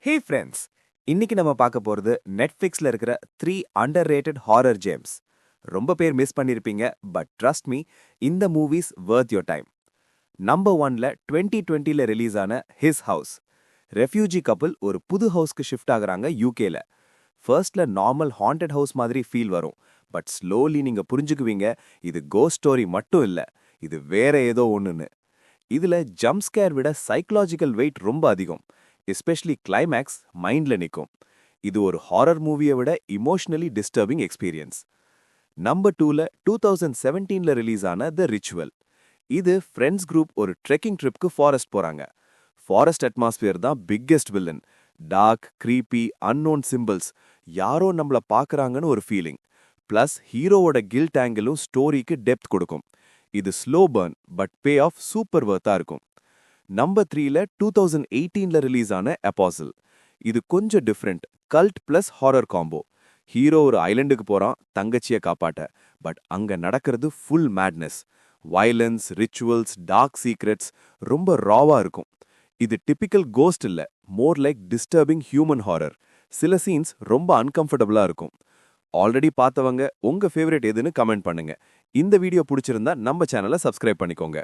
Hey friends, இன்னைக்கு நம்ம பார்க்க போறது நெட்ஃபிளிக்ஸ்ல இருக்கிற 3 அண்டர்ரேட்டட் ஹாரர் ஜேம்ஸ். ரொம்ப பேர் மிஸ் பண்ணிருப்பீங்க, பட் ட்ரஸ்ட் மீ, இந்த movies worth your time. Number 1ல 2020ல ரிலீஸ் ஆன ஹிஸ் ஹவுஸ். ரெஃப்யூஜி கப்பிள் ஒரு புது ஹவுஸ்க்கு ஷிஃப்ட் ஆகுறாங்க யூகேல. ஃபர்ஸ்ட்ல நார்மல் ஹாண்டட் ஹவுஸ் மாதிரி ஃபீல் வரும், பட் ஸ்லோலி நீங்க புரிஞ்சுக்குவீங்க இது கோஸ்ட் ஸ்டோரி மட்டும் இல்ல, இது வேற ஏதோ ஒண்ணுன்னு. இதுல ஜம்ப் ஸ்கேர் விட சைக்கலாஜிக்கல் வெயிட் ரொம்ப அதிகம். எஸ்பெஷலி கிளைமேக்ஸ் மைண்ட்ல நிற்கும். இது ஒரு ஹாரர் மூவியை விட இமோஷனலி டிஸ்டர்பிங் எக்ஸ்பீரியன்ஸ். நம்பர் 2ல 2017ல ரிலீஸ் ஆன த ரிச்சுவல். இது ஃப்ரெண்ட்ஸ் குரூப் ஒரு ட்ரெக்கிங் ட்ரிப்க்கு ஃபாரஸ்ட் போறாங்க. ஃபாரஸ்ட் அட்மாஸ்பியர் தான் biggest villain. Dark, creepy, unknown symbols, யாரோ நம்மள பாக்குறாங்கன்னு ஒரு ஃபீலிங். பிளஸ் ஹீரோவோட கில்ட் ஆங்கிளும் ஸ்டோரிக்கு டெப்த் கொடுக்கும். இது slow burn, but pay off super வர்த்தா இருக்கும். நம்பர் 3ல 2018ல ரிலீஸ் ஆன அப்பாசில். இது கொஞ்சம் different, cult plus horror combo. Hero ஒரு ஐலண்டுக்கு போறான் தங்கச்சியை காப்பாட்ட, பட் அங்க நடக்கிறது full madness. Violence, rituals, dark secrets ரொம்ப ராவா இருக்கும். இது டிபிக்கல் கோஸ்ட் இல்ல, more like disturbing human horror. சில சீன்ஸ் ரொம்ப அன்கம்ஃபர்டபுளா இருக்கும். ஆல்ரெடி பார்த்தவங்க உங்க ஃபேவரட் எதுன்னு கமெண்ட் பண்ணுங்க. இந்த வீடியோ பிடிச்சிருந்தா நம்ம சேனலை சப்ஸ்கிரைப் பண்ணிக்கோங்க.